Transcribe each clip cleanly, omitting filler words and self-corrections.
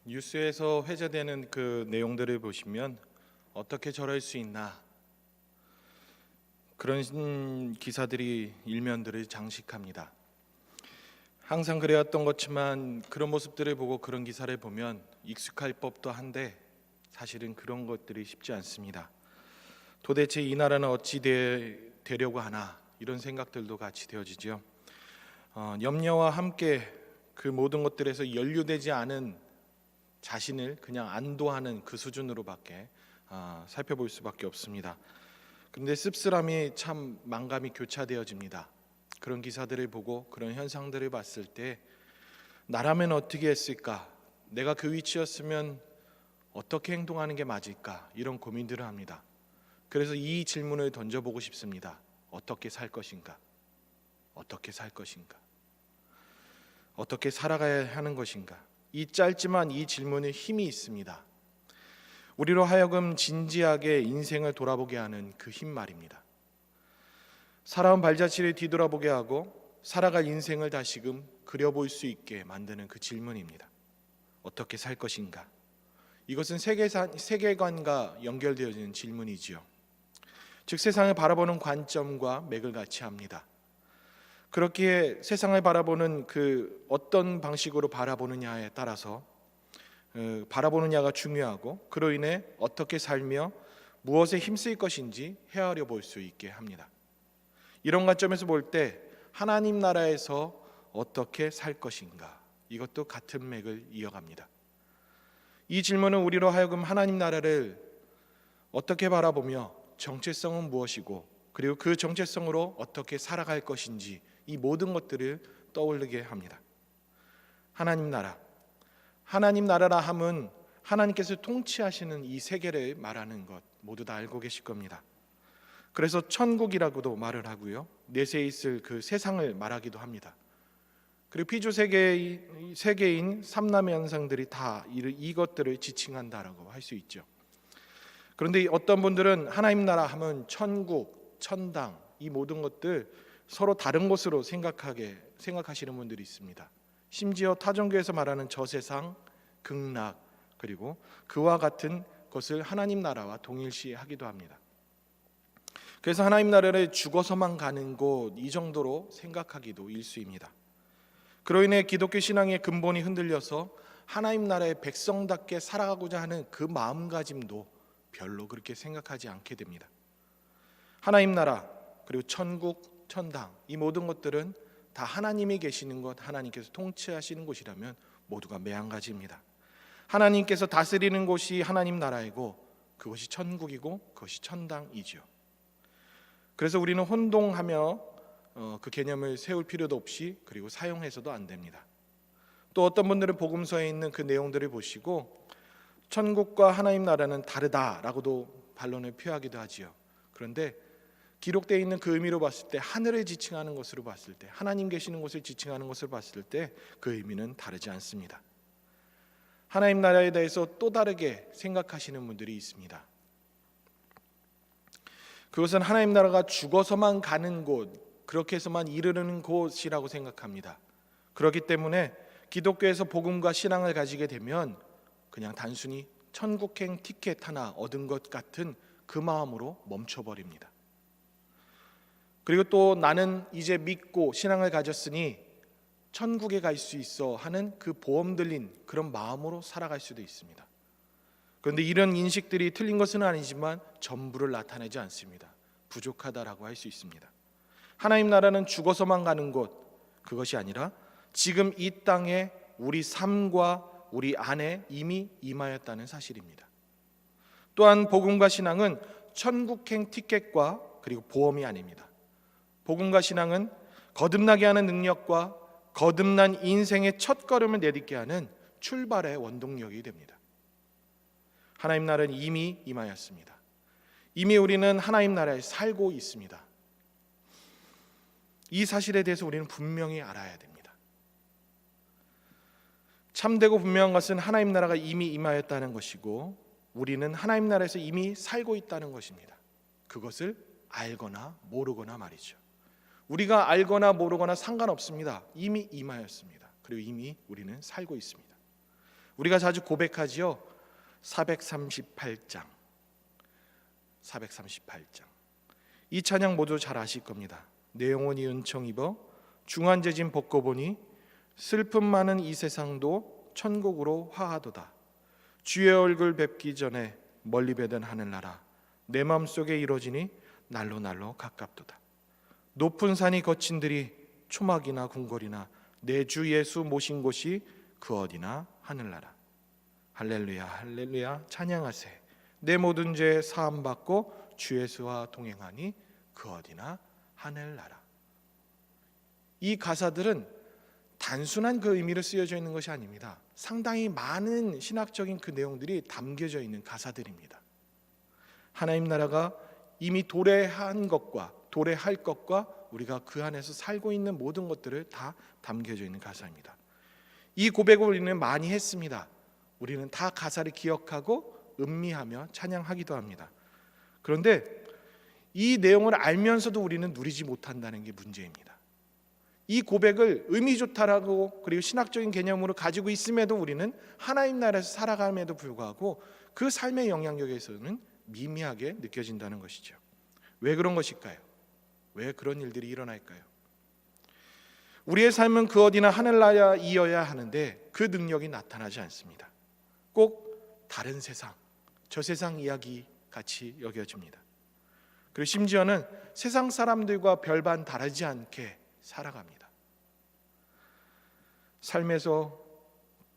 뉴스에서 회자되는 그 내용들을 보시면 어떻게 저럴 수 있나, 그런 기사들이 일면들을 장식합니다. 항상 그래왔던 것지만 그런 모습들을 보고 그런 기사를 보면 익숙할 법도 한데 사실은 그런 것들이 쉽지 않습니다. 도대체 이 나라는 어찌 되려고 하나, 이런 생각들도 같이 되어지죠. 염려와 함께 그 모든 것들에서 연루되지 않은 자신을 그냥 안도하는 그 수준으로밖에 살펴볼 수밖에 없습니다. 그런데 씁쓸함이 참 만감이 교차되어집니다. 그런 기사들을 보고 그런 현상들을 봤을 때 나라면 어떻게 했을까? 내가 그 위치였으면 어떻게 행동하는 게 맞을까? 이런 고민들을 합니다. 그래서 이 질문을 던져보고 싶습니다. 어떻게 살 것인가? 어떻게 살 것인가? 어떻게 살아가야 하는 것인가? 이 짧지만 이 질문에 힘이 있습니다. 우리로 하여금 진지하게 인생을 돌아보게 하는 그 힘 말입니다. 살아온 발자취를 뒤돌아보게 하고 살아갈 인생을 다시금 그려볼 수 있게 만드는 그 질문입니다. 어떻게 살 것인가? 이것은 세계관과 연결되어지는 질문이지요. 즉 세상을 바라보는 관점과 맥을 같이 합니다. 그렇기에 세상을 바라보는 그 어떤 방식으로 바라보느냐에 따라서 바라보느냐가 중요하고, 그로 인해 어떻게 살며 무엇에 힘쓸 것인지 헤아려 볼 수 있게 합니다. 이런 관점에서 볼 때 하나님 나라에서 어떻게 살 것인가, 이것도 같은 맥을 이어갑니다. 이 질문은 우리로 하여금 하나님 나라를 어떻게 바라보며 정체성은 무엇이고, 그리고 그 정체성으로 어떻게 살아갈 것인지, 이 모든 것들을 떠올리게 합니다. 하나님 나라라 함은 하나님께서 통치하시는 이 세계를 말하는 것 모두 다 알고 계실 겁니다. 그래서 천국이라고도 말을 하고요, 내세에 있을 그 세상을 말하기도 합니다. 그리고 피조 세계인 삼남의 현상들이 다 이것들을 지칭한다라고 할 수 있죠. 그런데 어떤 분들은 하나님 나라 하면 천국, 천당, 이 모든 것들 서로 다른 것으로 생각하시는 분들이 있습니다. 심지어 타종교에서 말하는 저세상, 극락, 그리고 그와 같은 것을 하나님 나라와 동일시하기도 합니다. 그래서 하나님 나라를 죽어서만 가는 곳, 이 정도로 생각하기도 일쑤입니다. 그로 인해 기독교 신앙의 근본이 흔들려서 하나님 나라의 백성답게 살아가고자 하는 그 마음가짐도 별로 그렇게 생각하지 않게 됩니다. 하나님 나라, 그리고 천국, 천당, 이 모든 것들은 다 하나님이 계시는 것, 하나님께서 통치하시는 곳이라면 모두가 매한가지입니다. 하나님께서 다스리는 곳이 하나님 나라이고 그것이 천국이고 그것이 천당이지요. 그래서 우리는 혼동하며 그 개념을 세울 필요도 없이, 그리고 사용해서도 안 됩니다. 또 어떤 분들은 복음서에 있는 그 내용들을 보시고 천국과 하나님 나라는 다르다라고도 반론을 표하기도 하지요. 그런데 기록되어 있는 그 의미로 봤을 때, 하늘을 지칭하는 것으로 봤을 때, 하나님 계시는 곳을 지칭하는 것을 봤을 때 그 의미는 다르지 않습니다. 하나님 나라에 대해서 또 다르게 생각하시는 분들이 있습니다. 그것은 하나님 나라가 죽어서만 가는 곳, 그렇게 해서만 이르는 곳이라고 생각합니다. 그렇기 때문에 기독교에서 복음과 신앙을 가지게 되면 그냥 단순히 천국행 티켓 하나 얻은 것 같은 그 마음으로 멈춰버립니다. 그리고 또 나는 이제 믿고 신앙을 가졌으니 천국에 갈 수 있어 하는 그 보험 들린 그런 마음으로 살아갈 수도 있습니다. 그런데 이런 인식들이 틀린 것은 아니지만 전부를 나타내지 않습니다. 부족하다라고 할 수 있습니다. 하나님 나라는 죽어서만 가는 곳, 그것이 아니라 지금 이 땅에 우리 삶과 우리 안에 이미 임하였다는 사실입니다. 또한 복음과 신앙은 천국행 티켓과 그리고 보험이 아닙니다. 복음과 신앙은 거듭나게 하는 능력과 거듭난 인생의 첫걸음을 내딛게 하는 출발의 원동력이 됩니다. 하나님 나라는 이미 임하였습니다. 이미 우리는 하나님 나라에 살고 있습니다. 이 사실에 대해서 우리는 분명히 알아야 됩니다. 참되고 분명한 것은 하나님 나라가 이미 임하였다는 것이고, 우리는 하나님 나라에서 이미 살고 있다는 것입니다. 그것을 알거나 모르거나 말이죠. 우리가 알거나 모르거나 상관없습니다. 이미 임하였습니다. 그리고 이미 우리는 살고 있습니다. 우리가 자주 고백하지요. 438장. 이 찬양 모두 잘 아실 겁니다. 내 영혼이 은총 입어 중환제진 벗고 보니 슬픔 많은 이 세상도 천국으로 화하도다. 주의 얼굴 뵙기 전에 멀리 뵈던 하늘나라 내 마음속에 이루어지니 날로 가깝도다. 높은 산이 거친들이 초막이나 궁궐이나 내 주 예수 모신 곳이 그 어디나 하늘나라. 할렐루야 할렐루야 찬양하세. 내 모든 죄 사함 받고 주 예수와 동행하니 그 어디나 하늘나라. 이 가사들은 단순한 그 의미로 쓰여져 있는 것이 아닙니다. 상당히 많은 신학적인 그 내용들이 담겨져 있는 가사들입니다. 하나님 나라가 이미 도래한 것과 도래할 것과 우리가 그 안에서 살고 있는 모든 것들을 다 담겨져 있는 가사입니다. 이 고백을 우리는 많이 했습니다. 우리는 다 가사를 기억하고 음미하며 찬양하기도 합니다. 그런데 이 내용을 알면서도 우리는 누리지 못한다는 게 문제입니다. 이 고백을 의미 좋다라고 그리고 신학적인 개념으로 가지고 있음에도 우리는 하나님 나라에서 살아감에도 불구하고 그 삶의 영향력에서는 미미하게 느껴진다는 것이죠. 왜 그런 것일까요? 왜 그런 일들이 일어날까요? 우리의 삶은 그 어디나 하늘나라이어야 하는데 그 능력이 나타나지 않습니다. 꼭 다른 세상, 저 세상 이야기 같이 여겨집니다. 그리고 심지어는 세상 사람들과 별반 다르지 않게 살아갑니다.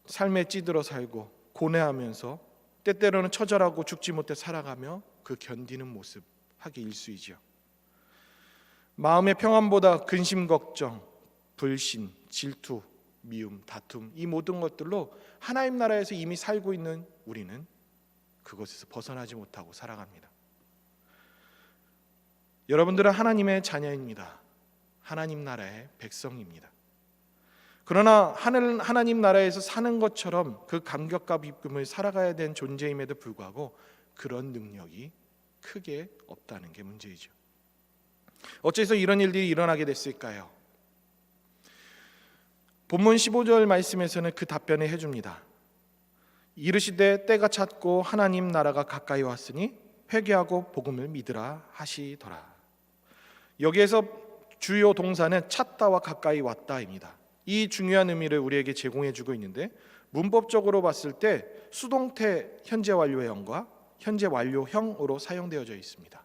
삶에 찌들어 살고 고뇌하면서 때때로는 처절하고 죽지 못해 살아가며 그 견디는 모습 하기 일쑤이죠. 마음의 평안보다 근심 걱정, 불신, 질투, 미움, 다툼 이 모든 것들로 하나님 나라에서 이미 살고 있는 우리는 그것에서 벗어나지 못하고 살아갑니다. 여러분들은 하나님의 자녀입니다. 하나님 나라의 백성입니다. 그러나 하나님 나라에서 사는 것처럼 그 감격과 기쁨을 살아가야 된 존재임에도 불구하고 그런 능력이 크게 없다는 게 문제이죠. 어째서 이런 일들이 일어나게 됐을까요? 본문 15절 말씀에서는 그 답변을 해줍니다. 이르시되 때가 찼고 하나님 나라가 가까이 왔으니 회개하고 복음을 믿으라 하시더라. 여기에서 주요 동사는 찾다와 가까이 왔다입니다. 이 중요한 의미를 우리에게 제공해주고 있는데 문법적으로 봤을 때 수동태 현재 완료형과 현재 완료형으로 사용되어져 있습니다.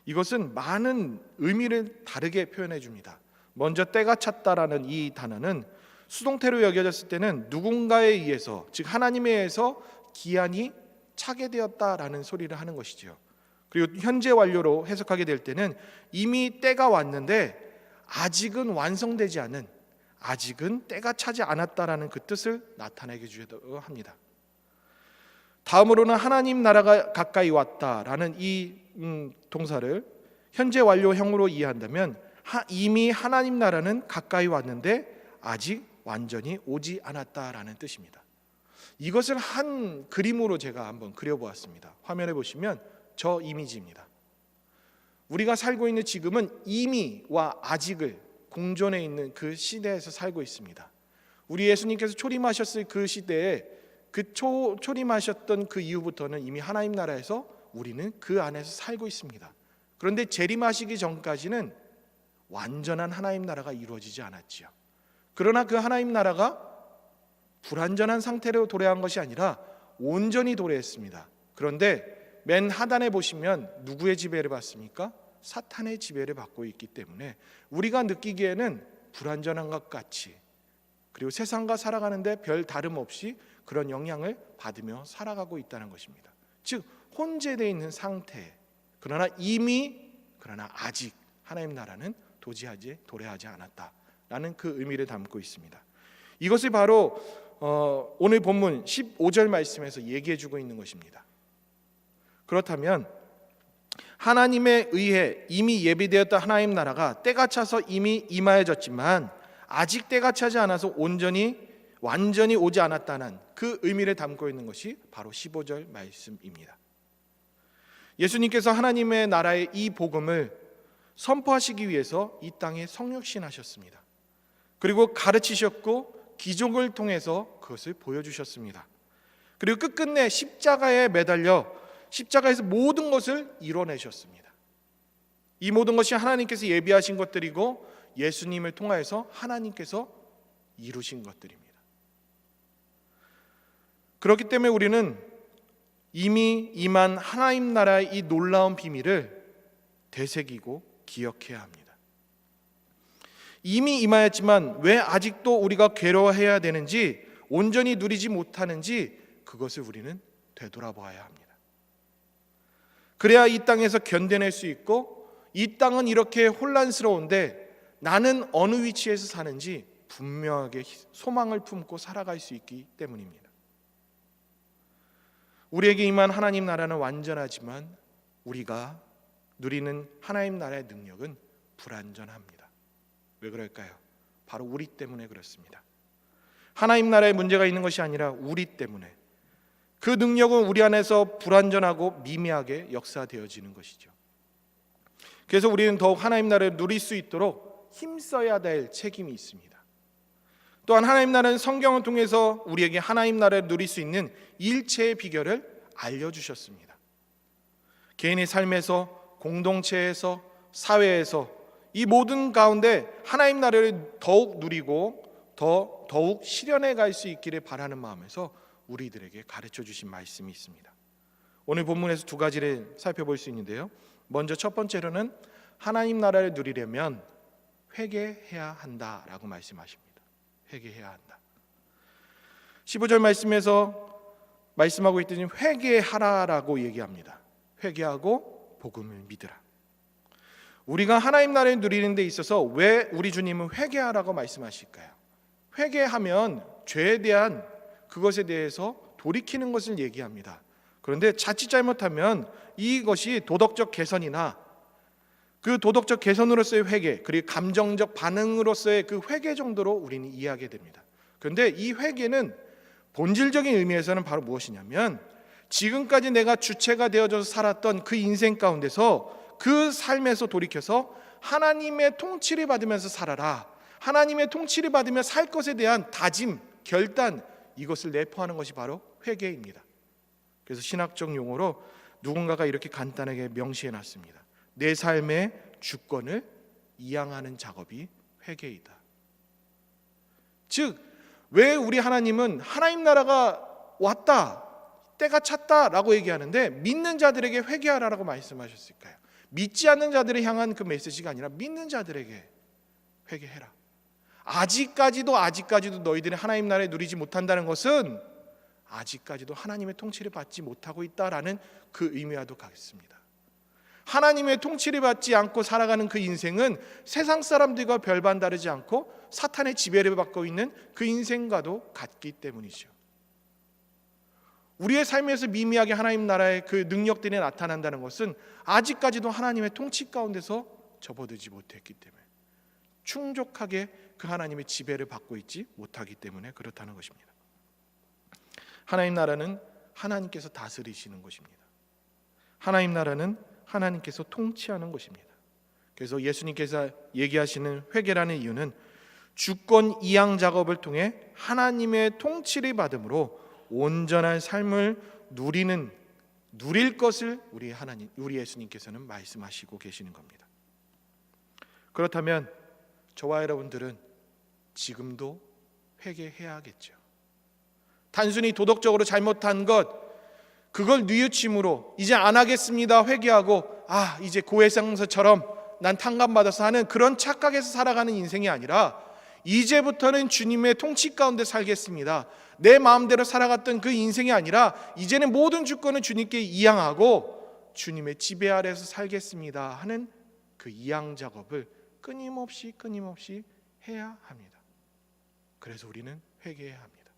이것은 많은 의미를 다르게 표현해 줍니다. 먼저 때가 찼다라는 이 단어는 수동태로 여겨졌을 때는 누군가에 의해서, 즉 하나님에 의해서 기한이 차게 되었다라는 소리를 하는 것이죠. 그리고 현재 완료로 해석하게 될 때는 이미 때가 왔는데 아직은 완성되지 않은, 아직은 때가 차지 않았다라는 그 뜻을 나타내게 주기도 합니다. 다음으로는 하나님 나라가 가까이 왔다라는 이 동사를 현재 완료형으로 이해한다면 이미 하나님 나라는 가까이 왔는데 아직 완전히 오지 않았다라는 뜻입니다. 이것을 한 그림으로 제가 한번 그려보았습니다. 화면에 보시면 저 이미지입니다. 우리가 살고 있는 지금은 이미와 아직을 공존해 있는 그 시대에서 살고 있습니다. 우리 예수님께서 초림하셨을 그 시대에 초림하셨던 그 이후부터는 이미 하나님 나라에서 우리는 그 안에서 살고 있습니다. 그런데 재림하시기 전까지는 완전한 하나님 나라가 이루어지지 않았지요. 그러나 그 하나님 나라가 불완전한 상태로 도래한 것이 아니라 온전히 도래했습니다. 그런데 맨 하단에 보시면 누구의 지배를 받습니까? 사탄의 지배를 받고 있기 때문에 우리가 느끼기에는 불완전한 것 같이, 그리고 세상과 살아가는데 별 다름없이 그런 영향을 받으며 살아가고 있다는 것입니다. 즉 혼재되어 있는 상태, 그러나 아직 하나님 나라는 도래하지 않았다라는 그 의미를 담고 있습니다. 이것이 바로 오늘 본문 15절 말씀에서 얘기해주고 있는 것입니다. 그렇다면 하나님에 의해 이미 예비되었던 하나님 나라가 때가 차서 이미 임하여졌지만 아직 때가 차지 않아서 완전히 오지 않았다는 그 의미를 담고 있는 것이 바로 15절 말씀입니다. 예수님께서 하나님의 나라의 이 복음을 선포하시기 위해서 이 땅에 성육신하셨습니다. 그리고 가르치셨고 기적을 통해서 그것을 보여주셨습니다. 그리고 끝끝내 십자가에 매달려 십자가에서 모든 것을 이뤄내셨습니다. 이 모든 것이 하나님께서 예비하신 것들이고 예수님을 통하여서 하나님께서 이루신 것들입니다. 그렇기 때문에 우리는 이미 임한 하나님 나라의 이 놀라운 비밀을 되새기고 기억해야 합니다. 이미 임하였지만 왜 아직도 우리가 괴로워해야 되는지, 온전히 누리지 못하는지, 그것을 우리는 되돌아봐야 합니다. 그래야 이 땅에서 견뎌낼 수 있고, 이 땅은 이렇게 혼란스러운데 나는 어느 위치에서 사는지 분명하게 소망을 품고 살아갈 수 있기 때문입니다. 우리에게 임한 하나님 나라는 완전하지만 우리가 누리는 하나님 나라의 능력은 불완전합니다. 왜 그럴까요? 바로 우리 때문에 그렇습니다. 하나님 나라에 문제가 있는 것이 아니라 우리 때문에, 그 능력은 우리 안에서 불완전하고 미미하게 역사되어지는 것이죠. 그래서 우리는 더욱 하나님 나라를 누릴 수 있도록 힘써야 될 책임이 있습니다. 또한 하나님 나라는 성경을 통해서 우리에게 하나님 나라를 누릴 수 있는 일체의 비결을 알려주셨습니다. 개인의 삶에서, 공동체에서, 사회에서, 이 모든 가운데 하나님 나라를 더욱 누리고 더욱 실현해 갈 수 있기를 바라는 마음에서 우리들에게 가르쳐 주신 말씀이 있습니다. 오늘 본문에서 두 가지를 살펴볼 수 있는데요. 먼저 첫 번째로는 하나님 나라를 누리려면 회개해야 한다라고 말씀하십니다. 회개해야 한다. 15절 말씀에서 말씀하고 있더니 회개하라라고 얘기합니다. 회개하고 복음을 믿으라. 우리가 하나님 나라를 누리는 데 있어서 왜 우리 주님은 회개하라고 말씀하실까요? 회개하면 죄에 대한 그것에 대해서 돌이키는 것을 얘기합니다. 그런데 자칫 잘못하면 이것이 도덕적 개선이나 그 도덕적 개선으로서의 회개, 그리고 감정적 반응으로서의 그 회개 정도로 우리는 이해하게 됩니다. 그런데 이 회개는 본질적인 의미에서는 바로 무엇이냐면, 지금까지 내가 주체가 되어져서 살았던 그 인생 가운데서 그 삶에서 돌이켜서 하나님의 통치를 받으면서 살아라, 하나님의 통치를 받으며 살 것에 대한 다짐, 결단, 이것을 내포하는 것이 바로 회개입니다. 그래서 신학적 용어로 누군가가 이렇게 간단하게 명시해 놨습니다. 내 삶의 주권을 이양하는 작업이 회개이다. 즉, 왜 우리 하나님은 하나님 나라가 왔다, 때가 찼다라고 얘기하는데 믿는 자들에게 회개하라라고 말씀하셨을까요? 믿지 않는 자들을 향한 그 메시지가 아니라 믿는 자들에게 회개해라. 아직까지도 너희들이 하나님 나라에 누리지 못한다는 것은 아직까지도 하나님의 통치를 받지 못하고 있다라는 그 의미와도 같습니다. 하나님의 통치를 받지 않고 살아가는 그 인생은 세상 사람들과 별반 다르지 않고 사탄의 지배를 받고 있는 그 인생과도 같기 때문이죠. 우리의 삶에서 미미하게 하나님 나라의 그 능력들이 나타난다는 것은 아직까지도 하나님의 통치 가운데서 접어들지 못했기 때문에, 충족하게 그 하나님의 지배를 받고 있지 못하기 때문에 그렇다는 것입니다. 하나님 나라는 하나님께서 다스리시는 것입니다. 하나님 나라는 하나님께서 통치하는 것입니다. 그래서 예수님께서 얘기하시는 회개라는 이유는 주권 이양 작업을 통해 하나님의 통치를 받음으로 온전한 삶을 누릴 것을 우리 예수님께서는 말씀하시고 계시는 겁니다. 그렇다면 저와 여러분들은 지금도 회개해야겠죠. 단순히 도덕적으로 잘못한 것, 그걸 뉘우침으로 이제 안 하겠습니다 회개하고 이제 고해상서처럼 난 탕감받아서 하는 그런 착각에서 살아가는 인생이 아니라, 이제부터는 주님의 통치 가운데 살겠습니다, 내 마음대로 살아갔던 그 인생이 아니라 이제는 모든 주권을 주님께 이양하고 주님의 지배 아래에서 살겠습니다 하는 그 이양 작업을 끊임없이 해야 합니다. 그래서 우리는 회개해야 합니다.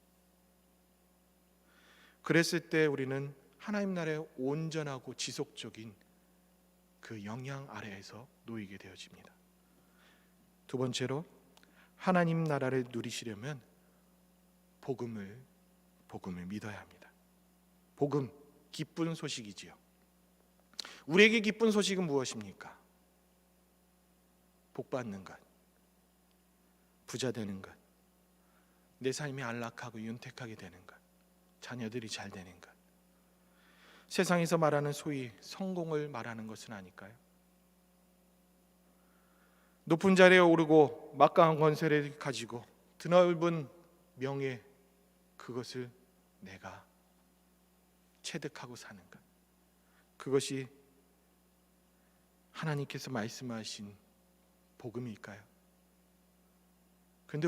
그랬을 때 우리는 하나님 나라의 온전하고 지속적인 그 영향 아래에서 놓이게 되어집니다. 두 번째로, 하나님 나라를 누리시려면 복음을 믿어야 합니다. 복음, 기쁜 소식이지요. 우리에게 기쁜 소식은 무엇입니까? 복 받는 것, 부자 되는 것, 내 삶이 안락하고 윤택하게 되는 것, 자녀들이 잘 되는 것, 세상에서 말하는 소위 성공을 말하는 것은 아닐까요? 높은 자리에 오르고 막강한 권세를 가지고 드넓은 명예, 그것을 내가 체득하고 사는 것, 그것이 하나님께서 말씀하신 복음일까요? 그런데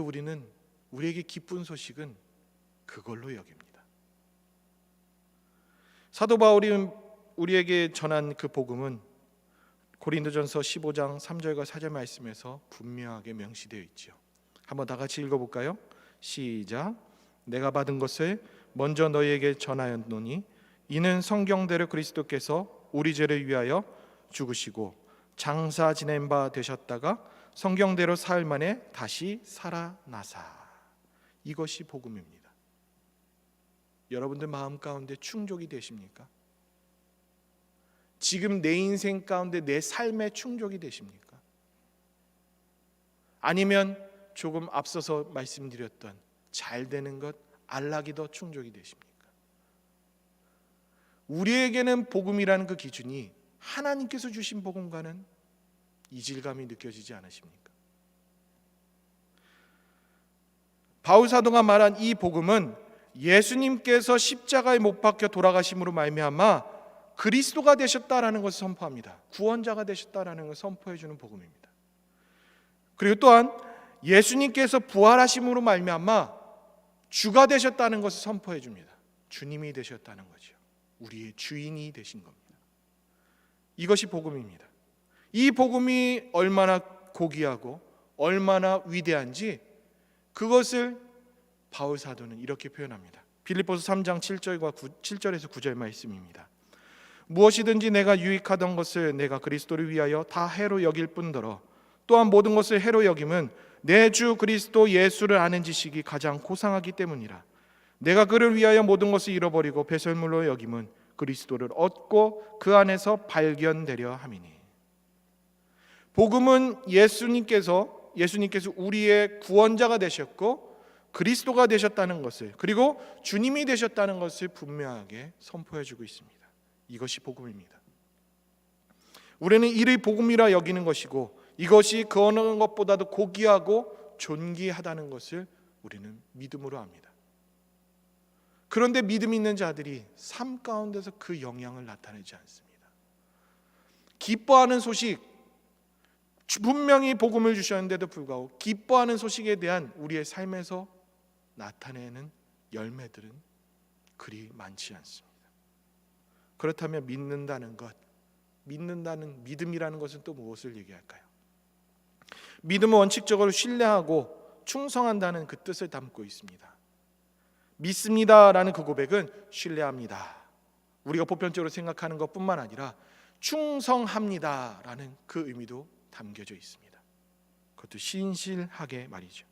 우리에게 기쁜 소식은 그걸로 여깁니다. 사도 바울이 우리에게 전한 그 복음은 고린도전서 15장 3절과 4절 말씀에서 분명하게 명시되어 있죠. 한번 다 같이 읽어볼까요? 시작. 내가 받은 것을 먼저 너희에게 전하였노니 이는 성경대로 그리스도께서 우리 죄를 위하여 죽으시고 장사 지낸 바 되셨다가 성경대로 사흘 만에 다시 살아나사. 이것이 복음입니다. 여러분들 마음 가운데 충족이 되십니까? 지금 내 인생 가운데 내 삶에 충족이 되십니까? 아니면 조금 앞서서 말씀드렸던 잘 되는 것, 안락이 더 충족이 되십니까? 우리에게는 복음이라는 그 기준이 하나님께서 주신 복음과는 이질감이 느껴지지 않으십니까? 바울 사도가 말한 이 복음은 예수님께서 십자가에 못 박혀 돌아가심으로 말미암아 그리스도가 되셨다라는 것을 선포합니다. 구원자가 되셨다라는 것을 선포해 주는 복음입니다. 그리고 또한 예수님께서 부활하심으로 말미암아 주가 되셨다는 것을 선포해 줍니다. 주님이 되셨다는 거죠. 우리의 주인이 되신 겁니다. 이것이 복음입니다. 이 복음이 얼마나 고귀하고 얼마나 위대한지 그것을 바울 사도는 이렇게 표현합니다. 빌립보서 3장 7절에서 9절 말씀입니다. 무엇이든지 내가 유익하던 것을 내가 그리스도를 위하여 다 해로 여길 뿐더러 또한 모든 것을 해로 여김은 내 주 그리스도 예수를 아는 지식이 가장 고상하기 때문이라. 내가 그를 위하여 모든 것을 잃어버리고 배설물로 여김은 그리스도를 얻고 그 안에서 발견되려 함이니. 복음은 예수님께서 우리의 구원자가 되셨고 그리스도가 되셨다는 것을, 그리고 주님이 되셨다는 것을 분명하게 선포해 주고 있습니다. 이것이 복음입니다. 우리는 이를 복음이라 여기는 것이고 이것이 그 어느 것보다도 고귀하고 존귀하다는 것을 우리는 믿음으로 압니다. 그런데 믿음 있는 자들이 삶 가운데서 그 영향을 나타내지 않습니다. 기뻐하는 소식, 분명히 복음을 주셨는데도 불구하고 기뻐하는 소식에 대한 우리의 삶에서 나타내는 열매들은 그리 많지 않습니다. 그렇다면 믿는다는 믿음이라는 것은 또 무엇을 얘기할까요? 믿음은 원칙적으로 신뢰하고 충성한다는 그 뜻을 담고 있습니다. 믿습니다라는 그 고백은 신뢰합니다, 우리가 보편적으로 생각하는 것뿐만 아니라 충성합니다라는 그 의미도 담겨져 있습니다. 그것도 신실하게 말이죠.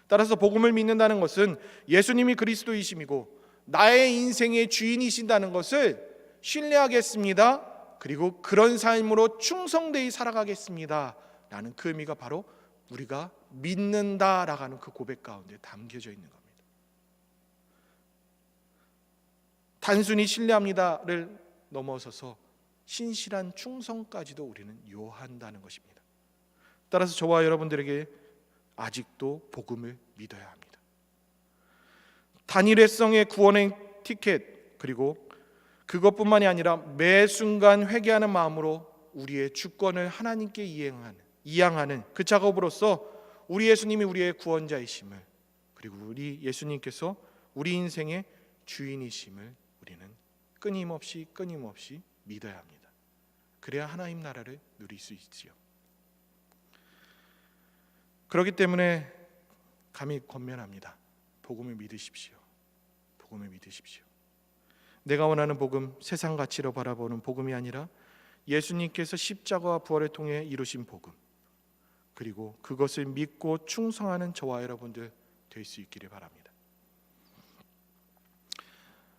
따라서 복음을 믿는다는 것은 예수님이 그리스도이심이고 나의 인생의 주인이신다는 것을 신뢰하겠습니다. 그리고 그런 삶으로 충성되이 살아가겠습니다 라는 그 의미가 바로 우리가 믿는다라고 하는 그 고백 가운데 담겨져 있는 겁니다. 단순히 신뢰합니다를 넘어서서 신실한 충성까지도 우리는 요한다는 것입니다. 따라서 저와 여러분들에게 아직도 복음을 믿어야 합니다. 단일회성의 구원의 티켓, 그리고 그것뿐만이 아니라 매 순간 회개하는 마음으로 우리의 주권을 하나님께 이양하는 그 작업으로서 우리 예수님이 우리의 구원자이심을, 그리고 우리 예수님께서 우리 인생의 주인이심을 우리는 끊임없이 믿어야 합니다. 그래야 하나님 나라를 누릴 수 있지요. 그렇기 때문에 감히 권면합니다. 복음을 믿으십시오. 복음을 믿으십시오. 내가 원하는 복음, 세상 가치로 바라보는 복음이 아니라 예수님께서 십자가와 부활을 통해 이루신 복음, 그리고 그것을 믿고 충성하는 저와 여러분들 될 수 있기를 바랍니다.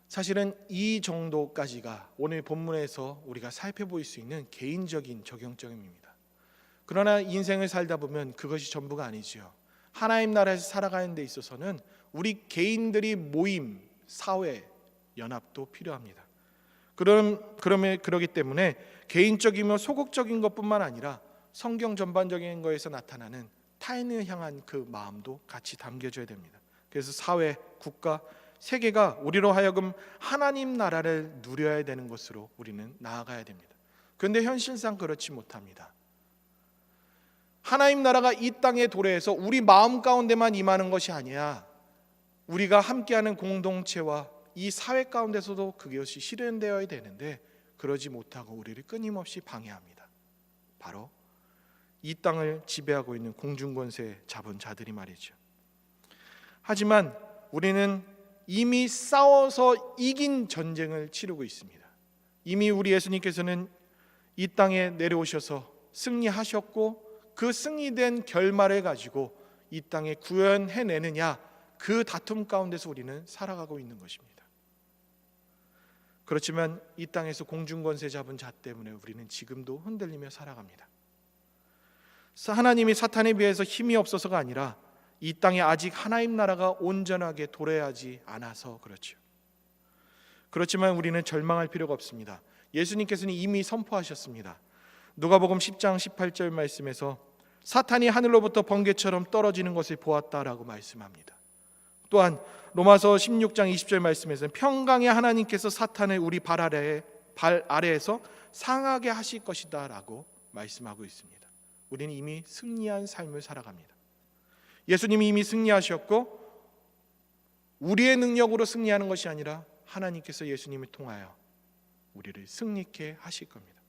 사실은 이 정도까지가 오늘 본문에서 우리가 살펴볼 수 있는 개인적인 적용점입니다. 그러나 인생을 살다 보면 그것이 전부가 아니죠. 하나님 나라에서 살아가는 데 있어서는 우리 개인들이 모임, 사회, 연합도 필요합니다. 그러기 때문에 개인적이며 소극적인 것뿐만 아니라 성경 전반적인 거에서 나타나는 타인을 향한 그 마음도 같이 담겨져야 됩니다. 그래서 사회, 국가, 세계가 우리로 하여금 하나님 나라를 누려야 되는 것으로 우리는 나아가야 됩니다. 그런데 현실상 그렇지 못합니다. 하나님 나라가 이 땅에 도래해서 우리 마음 가운데만 임하는 것이 아니라 우리가 함께하는 공동체와 이 사회 가운데서도 그것이 실현되어야 되는데 그러지 못하고 우리를 끊임없이 방해합니다. 바로 이 땅을 지배하고 있는 공중권세 잡은 자들이 말이죠. 하지만 우리는 이미 싸워서 이긴 전쟁을 치르고 있습니다. 이미 우리 예수님께서는 이 땅에 내려오셔서 승리하셨고 그 승리된 결말을 가지고 이 땅에 구현해내느냐, 그 다툼 가운데서 우리는 살아가고 있는 것입니다. 그렇지만 이 땅에서 공중권세 잡은 자 때문에 우리는 지금도 흔들리며 살아갑니다. 하나님이 사탄에 비해서 힘이 없어서가 아니라 이 땅에 아직 하나님 나라가 온전하게 도래하지 않아서 그렇죠. 그렇지만 우리는 절망할 필요가 없습니다. 예수님께서는 이미 선포하셨습니다. 누가복음 10장 18절 말씀에서 사탄이 하늘로부터 번개처럼 떨어지는 것을 보았다라고 말씀합니다. 또한 로마서 16장 20절 말씀에서는 평강의 하나님께서 사탄을 우리 발 아래에서 상하게 하실 것이다 라고 말씀하고 있습니다. 우리는 이미 승리한 삶을 살아갑니다. 예수님이 이미 승리하셨고 우리의 능력으로 승리하는 것이 아니라 하나님께서 예수님을 통하여 우리를 승리케 하실 겁니다.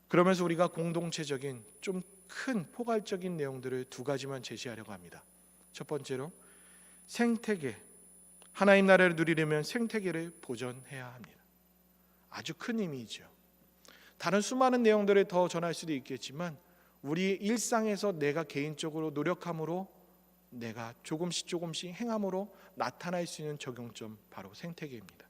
그러면서 우리가 공동체적인 좀 큰 포괄적인 내용들을 두 가지만 제시하려고 합니다. 첫 번째로 생태계, 하나님 나라를 누리려면 생태계를 보존해야 합니다. 아주 큰 의미이죠. 다른 수많은 내용들을 더 전할 수도 있겠지만 우리 일상에서 내가 개인적으로 노력함으로, 내가 조금씩 행함으로 나타날 수 있는 적용점, 바로 생태계입니다.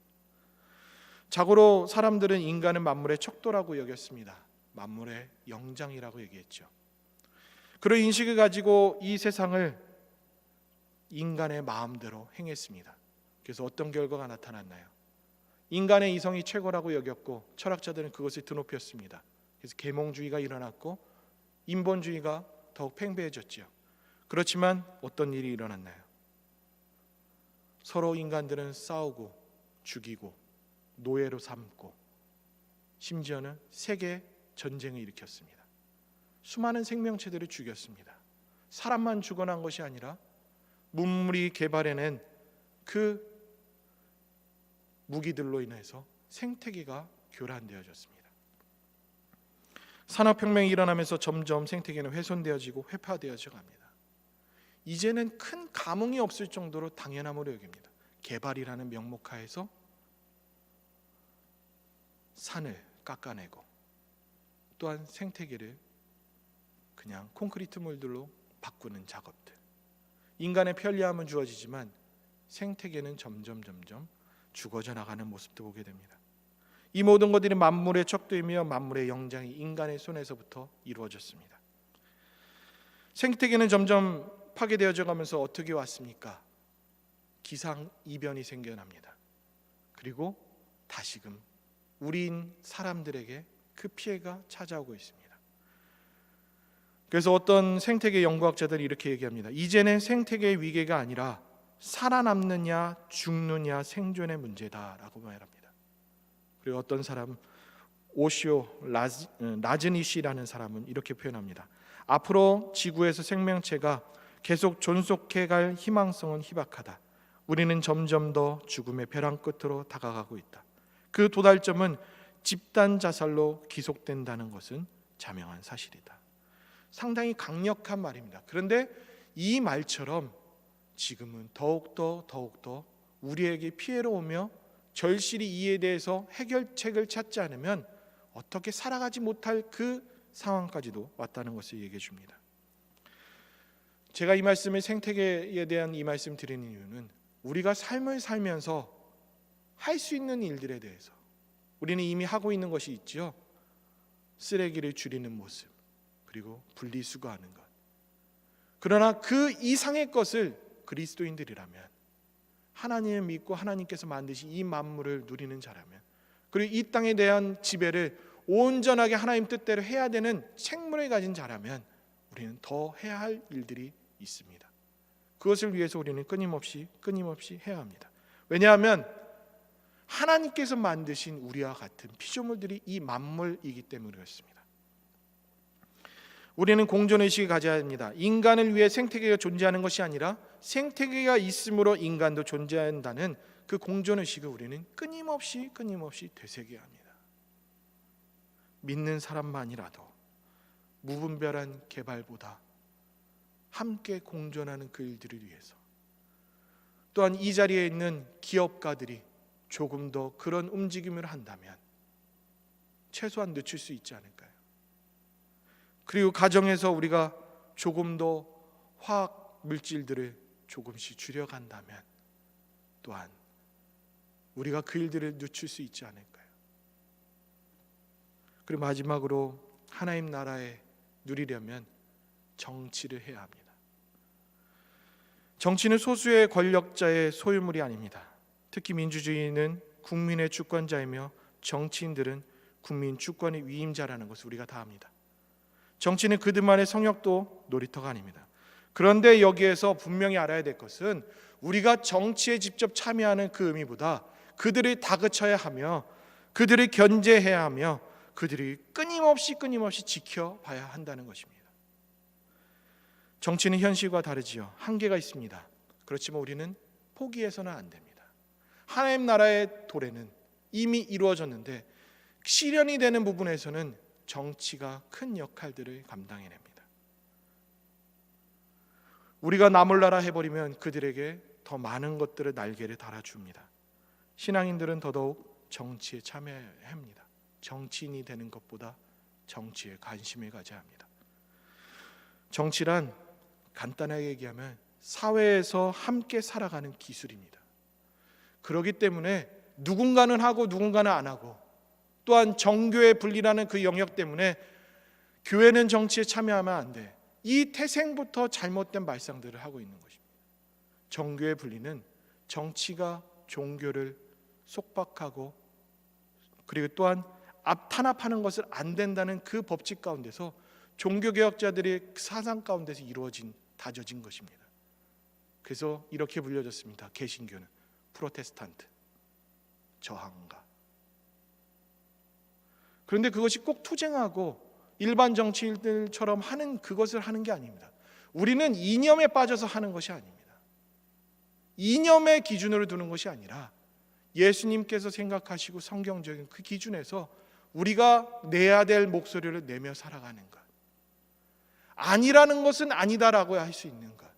자고로 사람들은 인간은 만물의 척도라고 여겼습니다. 만물의 영장이라고 얘기했죠. 그런 인식을 가지고 이 세상을 인간의 마음대로 행했습니다. 그래서 어떤 결과가 나타났나요? 인간의 이성이 최고라고 여겼고 철학자들은 그것을 드높였습니다. 그래서 계몽주의가 일어났고 인본주의가 더욱 팽배해졌죠. 그렇지만 어떤 일이 일어났나요? 서로 인간들은 싸우고 죽이고 노예로 삼고 심지어는 세계 전쟁을 일으켰습니다. 수많은 생명체들을 죽였습니다. 사람만 죽어난 것이 아니라 문물이 개발해낸 그 무기들로 인해서 생태계가 교란되어졌습니다. 산업혁명이 일어나면서 점점 생태계는 훼손되어지고 회파되어져 갑니다. 이제는 큰 감흥이 없을 정도로 당연함으로 여깁니다. 개발이라는 명목하에서 산을 깎아내고 또한 생태계를 그냥 콘크리트 물들로 바꾸는 작업들. 인간의 편리함은 주어지지만 생태계는 점점 죽어져 나가는 모습도 보게 됩니다. 이 모든 것들이 만물의 척도이며 만물의 영장이 인간의 손에서부터 이루어졌습니다. 생태계는 점점 파괴되어져 가면서 어떻게 왔습니까? 기상이변이 생겨납니다. 그리고 다시금 우리인 사람들에게 그 피해가 찾아오고 있습니다. 그래서 어떤 생태계 연구학자들이 이렇게 얘기합니다. 이제는 생태계의 위계가 아니라 살아남느냐 죽느냐 생존의 문제다라고 말합니다. 그리고 어떤 사람, 오시오 라즈니시라는 사람은 이렇게 표현합니다. 앞으로 지구에서 생명체가 계속 존속해갈 희망성은 희박하다. 우리는 점점 더 죽음의 벼랑 끝으로 다가가고 있다. 그 도달점은 집단 자살로 기속된다는 것은 자명한 사실이다. 상당히 강력한 말입니다. 그런데 이 말처럼 지금은 더욱더 우리에게 피해를 오며 절실히 이에 대해서 해결책을 찾지 않으면 어떻게 살아가지 못할 그 상황까지도 왔다는 것을 얘기해 줍니다. 제가 이 말씀을 생태계에 대한 이 말씀 드리는 이유는 우리가 삶을 살면서 할 수 있는 일들에 대해서 우리는 이미 하고 있는 것이 있죠. 쓰레기를 줄이는 모습, 그리고 분리수거하는 것. 그러나 그 이상의 것을 그리스도인들이라면, 하나님을 믿고 하나님께서 만드신 이 만물을 누리는 자라면, 그리고 이 땅에 대한 지배를 온전하게 하나님 뜻대로 해야 되는 책무를 가진 자라면 우리는 더 해야 할 일들이 있습니다. 그것을 위해서 우리는 끊임없이 해야 합니다. 왜냐하면 하나님께서 만드신 우리와 같은 피조물들이 이 만물이기 때문에 그렇습니다. 우리는 공존의식을 가져야 합니다. 인간을 위해 생태계가 존재하는 것이 아니라 생태계가 있으므로 인간도 존재한다는 그 공존의식을 우리는 끊임없이 되새겨야 합니다. 믿는 사람만이라도 무분별한 개발보다 함께 공존하는 그 일들을 위해서, 또한 이 자리에 있는 기업가들이 조금 더 그런 움직임을 한다면 최소한 늦출 수 있지 않을까요? 그리고 가정에서 우리가 조금 더 화학 물질들을 조금씩 줄여간다면 또한 우리가 그 일들을 늦출 수 있지 않을까요? 그리고 마지막으로 하나님 나라에 누리려면 정치를 해야 합니다. 정치는 소수의 권력자의 소유물이 아닙니다. 특히 민주주의는 국민의 주권자이며 정치인들은 국민 주권의 위임자라는 것을 우리가 다 압니다. 정치는 그들만의 성역도 놀이터가 아닙니다. 그런데 여기에서 분명히 알아야 될 것은 우리가 정치에 직접 참여하는 그 의미보다 그들을 다그쳐야 하며 그들을 견제해야 하며 그들이 끊임없이 지켜봐야 한다는 것입니다. 정치는 현실과 다르지요. 한계가 있습니다. 그렇지만 우리는 포기해서는 안 됩니다. 하나님 나라의 도래는 이미 이루어졌는데 실현이 되는 부분에서는 정치가 큰 역할들을 감당해냅니다. 우리가 나몰라라 해버리면 그들에게 더 많은 것들을 날개를 달아줍니다. 신앙인들은 더더욱 정치에 참여해야 합니다. 정치인이 되는 것보다 정치에 관심을 가져야 합니다. 정치란 간단하게 얘기하면 사회에서 함께 살아가는 기술입니다. 그렇기 때문에 누군가는 하고 누군가는 안 하고, 또한 정교의 분리라는 그 영역 때문에 교회는 정치에 참여하면 안 돼. 이 태생부터 잘못된 발상들을 하고 있는 것입니다. 정교의 분리는 정치가 종교를 속박하고 그리고 또한 탄압하는 것을 안 된다는 그 법칙 가운데서 종교개혁자들의 사상 가운데서 다져진 것입니다. 그래서 이렇게 불려졌습니다. 개신교는 프로테스탄트, 저항가. 그런데 그것이 꼭 투쟁하고 일반 정치인들처럼 하는 그것을 하는 게 아닙니다. 우리는 이념에 빠져서 하는 것이 아닙니다. 이념의 기준으로 두는 것이 아니라 예수님께서 생각하시고 성경적인 그 기준에서 우리가 내야 될 목소리를 내며 살아가는 것. 아니라는 것은 아니다라고 할 수 있는 것.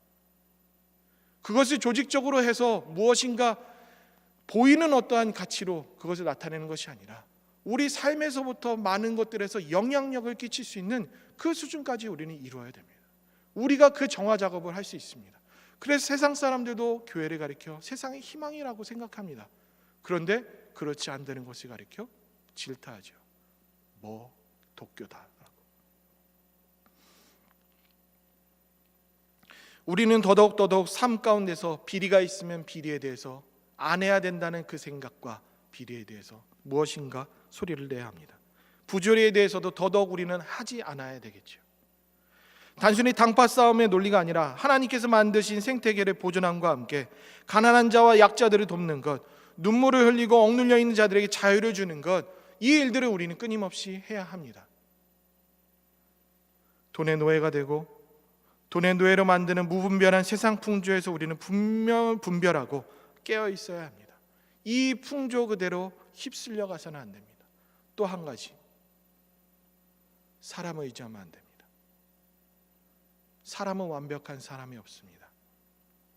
그것을 조직적으로 해서 무엇인가 보이는 어떠한 가치로 그것을 나타내는 것이 아니라 우리 삶에서부터 많은 것들에서 영향력을 끼칠 수 있는 그 수준까지 우리는 이루어야 됩니다. 우리가 그 정화 작업을 할 수 있습니다. 그래서 세상 사람들도 교회를 가리켜 세상의 희망이라고 생각합니다. 그런데 그렇지 않다는 것을 가리켜 질타하죠. 도쿄다. 우리는 더더욱 삶 가운데서 비리가 있으면 비리에 대해서 안 해야 된다는 그 생각과 비리에 대해서 무엇인가 소리를 내야 합니다. 부조리에 대해서도 더더욱 우리는 하지 않아야 되겠죠. 단순히 당파 싸움의 논리가 아니라 하나님께서 만드신 생태계를 보존함과 함께 가난한 자와 약자들을 돕는 것, 눈물을 흘리고 억눌려 있는 자들에게 자유를 주는 것, 이 일들을 우리는 끊임없이 해야 합니다. 돈의 노예가 되고 돈의 노예로 만드는 무분별한 세상 풍조에서 우리는 분별하고 깨어 있어야 합니다. 이 풍조 그대로 휩쓸려 가서는 안 됩니다. 또 한 가지, 사람을 의지하면 안 됩니다. 사람은 완벽한 사람이 없습니다.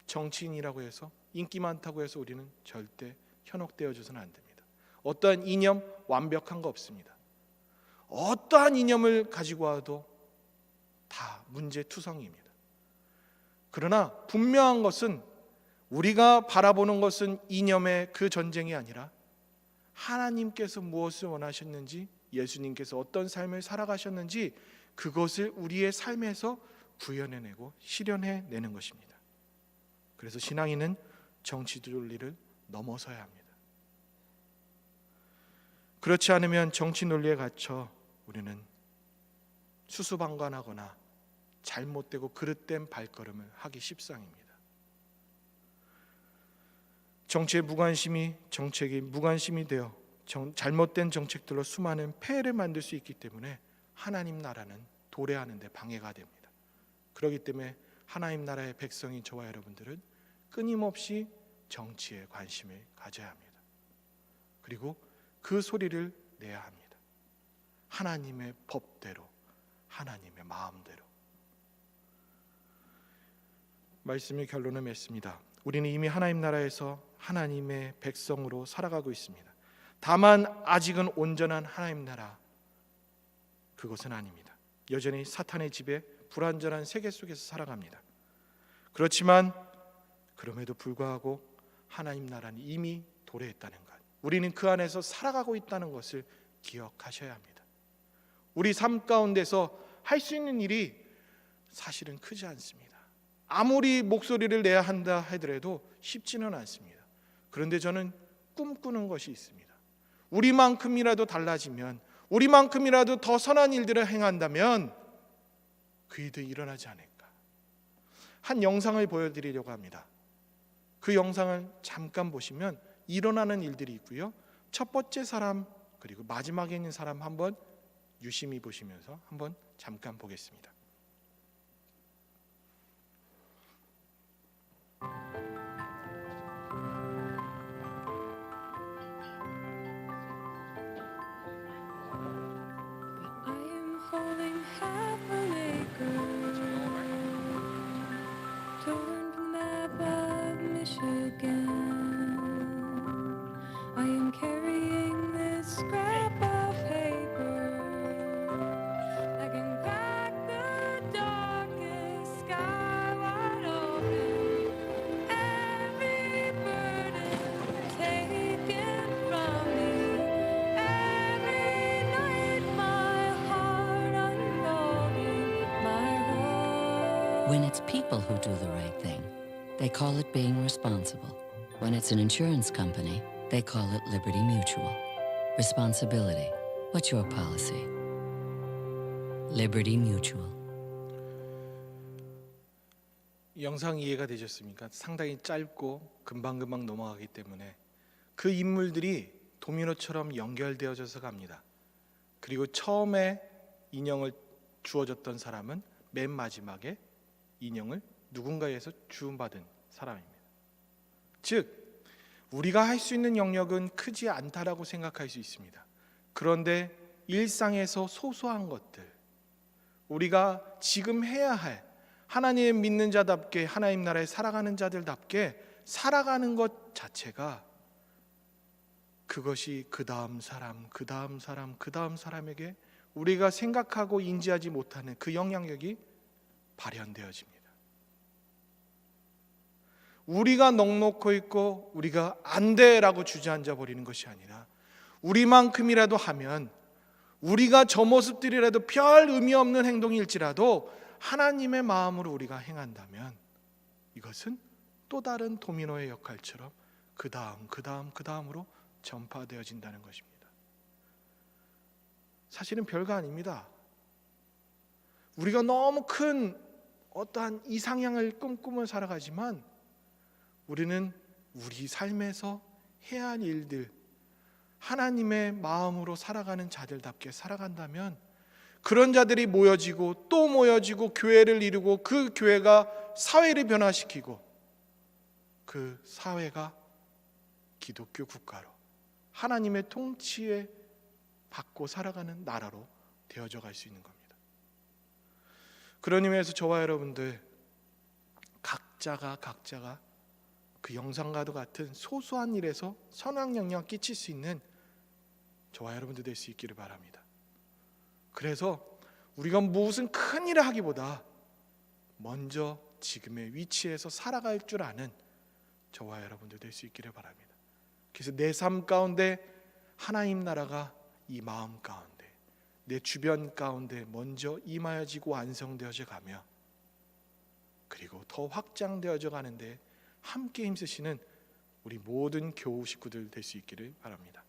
정치인이라고 해서 인기 많다고 해서 우리는 절대 현혹되어져서는 안 됩니다. 어떠한 이념 완벽한 거 없습니다. 어떠한 이념을 가지고 와도 다 문제투성입니다. 그러나 분명한 것은 우리가 바라보는 것은 이념의 그 전쟁이 아니라 하나님께서 무엇을 원하셨는지, 예수님께서 어떤 삶을 살아가셨는지 그것을 우리의 삶에서 구현해내고 실현해내는 것입니다. 그래서 신앙인은 정치 논리를 넘어서야 합니다. 그렇지 않으면 정치 논리에 갇혀 우리는 수수방관하거나 잘못되고 그릇된 발걸음을 하기 십상입니다. 정치에 정책이 무관심이 되어 잘못된 정책들로 수많은 폐해를 만들 수 있기 때문에 하나님 나라는 도래하는 데 방해가 됩니다. 그렇기 때문에 하나님 나라의 백성인 저와 여러분들은 끊임없이 정치에 관심을 가져야 합니다. 그리고 그 소리를 내야 합니다. 하나님의 법대로, 하나님의 마음대로. 말씀의 결론을 맺습니다. 우리는 이미 하나님 나라에서 하나님의 백성으로 살아가고 있습니다. 다만 아직은 온전한 하나님 나라, 그것은 아닙니다. 여전히 사탄의 지배, 불완전한 세계 속에서 살아갑니다. 그렇지만 그럼에도 불구하고 하나님 나라는 이미 도래했다는 것, 우리는 그 안에서 살아가고 있다는 것을 기억하셔야 합니다. 우리 삶 가운데서 할 수 있는 일이 사실은 크지 않습니다. 아무리 목소리를 내야 한다 하더라도 쉽지는 않습니다. 그런데 저는 꿈꾸는 것이 있습니다. 우리만큼이라도 달라지면, 우리만큼이라도 더 선한 일들을 행한다면 그 일들이 일어나지 않을까. 한 영상을 보여드리려고 합니다. 그 영상을 잠깐 보시면 일어나는 일들이 있고요, 첫 번째 사람 그리고 마지막에 있는 사람 한번 유심히 보시면서 한번 잠깐 보겠습니다. When it's people who do the right thing, they call it being responsible. When it's an insurance company, they call it Liberty Mutual. Responsibility. What's your policy? Liberty Mutual. 영상 이해가 되셨습니까? 상당히 짧고 금방금방 넘어가기 때문에 그 인물들이 도미노처럼 연결되어져서 갑니다. 그리고 처음에 인형을 주어졌던 사람은 맨 마지막에 인형을 누군가에서 주문받은 사람입니다. 즉 우리가 할 수 있는 영역은 크지 않다라고 생각할 수 있습니다. 그런데 일상에서 소소한 것들, 우리가 지금 해야 할, 하나님을 믿는 자답게, 하나님 나라에 살아가는 자들답게 살아가는 것 자체가, 그것이 그 다음 사람, 그 다음 사람, 그 다음 사람에게 우리가 생각하고 인지하지 못하는 그 영향력이 발현되어집니다. 우리가 넉놓고 있고 우리가 안 돼라고 주저앉아 버리는 것이 아니라, 우리만큼이라도 하면, 우리가 저 모습들이라도 별 의미 없는 행동일지라도 하나님의 마음으로 우리가 행한다면 이것은 또 다른 도미노의 역할처럼 그 다음으로 전파되어진다는 것입니다. 사실은 별거 아닙니다. 우리가 너무 큰 어떠한 이상향을 꿈꾸며 살아가지만 우리는 우리 삶에서 해야 할 일들, 하나님의 마음으로 살아가는 자들답게 살아간다면 그런 자들이 모여지고 또 모여지고 교회를 이루고, 그 교회가 사회를 변화시키고 그 사회가 기독교 국가로, 하나님의 통치에 받고 살아가는 나라로 되어져 갈 수 있는 겁니다. 그런 의미에서 저와 여러분들 각자가 그 영상과도 같은 소소한 일에서 선한 영향을 끼칠 수 있는 저와 여러분들 될 수 있기를 바랍니다. 그래서 우리가 무슨 큰 일을 하기보다 먼저 지금의 위치에서 살아갈 줄 아는 저와 여러분들 될 수 있기를 바랍니다. 그래서 내 삶 가운데 하나님 나라가 이 마음 가운데, 내 주변 가운데 먼저 임하여지고 완성되어져 가며, 그리고 더 확장되어져 가는데 함께 힘쓰시는 우리 모든 교우 식구들 될 수 있기를 바랍니다.